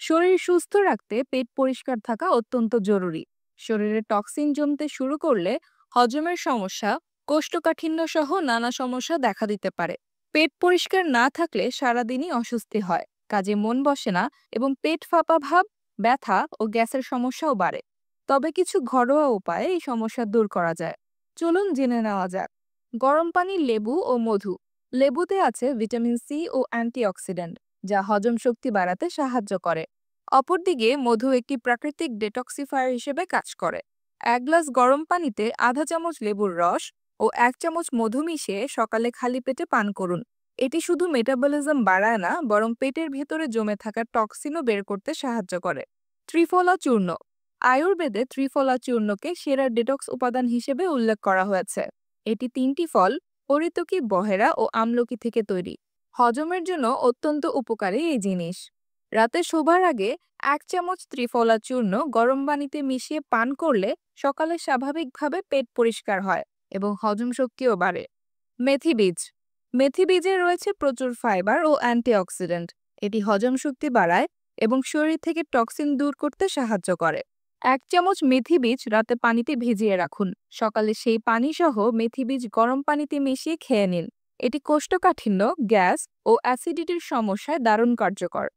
শরীর সুস্থ রাখতে পেট পরিষ্কার থাকা অত্যন্ত জরুরি। শরীরে টক্সিন জমতে শুরু করলে হজমের সমস্যা, কোষ্ঠকাঠিন্য সহ নানা সমস্যা দেখা দিতে পারে। পেট পরিষ্কার না থাকলে সারাদিনই অস্বস্তি হয়, কাজে মন বসে না এবং পেট ফাঁপা ভাব, ব্যথা ও গ্যাসের সমস্যাও বাড়ে। তবে কিছু ঘরোয়া উপায়ে এই সমস্যা দূর করা যায়। চলুন জেনে নেওয়া যাক। গরম পানি, লেবু ও মধু। লেবুতে আছে ভিটামিন সি ও অ্যান্টিঅক্সিডেন্ট, যা হজম শক্তি বাড়াতে সাহায্য করে। অপরদিকে মধু একটি প্রাকৃতিক ডেটক্সিফায়ার হিসেবে কাজ করে। 1 গ্লাস গরম পানিতে আধা চামচ লেবুর রস ও 1 চামচ মধু মিশিয়ে সকালে খালি পেটে পান করুন। এটি শুধু মেটাবলিজম বাড়ায় না, বরং পেটের ভেতরে জমে থাকা টক্সিনও বের করতে সাহায্য করে। ত্রিফলা চূর্ণ। আয়ুর্বেদে ত্রিফলা চূর্ণকে সেরা ডেটক্স উপাদান হিসেবে উল্লেখ করা হয়েছে। এটি 3টি ফল, হরিতকি, বহেরা ও আমলকি থেকে তৈরি। হজমের জন্য অত্যন্ত উপকারী এই জিনিস। রাতে শোবার আগে 1 চামচ ত্রিফলা চূর্ণ গরম পানিতে মিশিয়ে পান করলে সকালে স্বাভাবিকভাবে পেট পরিষ্কার হয় এবং হজম শক্তিও বাড়ে। মেথি বীজ। মেথি বীজে রয়েছে প্রচুর ফাইবার ও অ্যান্টিঅক্সিডেন্ট। এটি হজম শক্তি বাড়ায় এবং শরীর থেকে টক্সিন দূর করতে সাহায্য করে। 1 চামচ মেথি বীজ রাতে পানিতে ভিজিয়ে রাখুন। সকালে সেই পানি সহ মেথি বীজ গরম পানিতে মিশিয়ে খেয়ে নিন। এটি কোষ্ঠকাঠিন্য, গ্যাস ও অ্যাসিডিটির সমস্যায় দারুণ কার্যকর।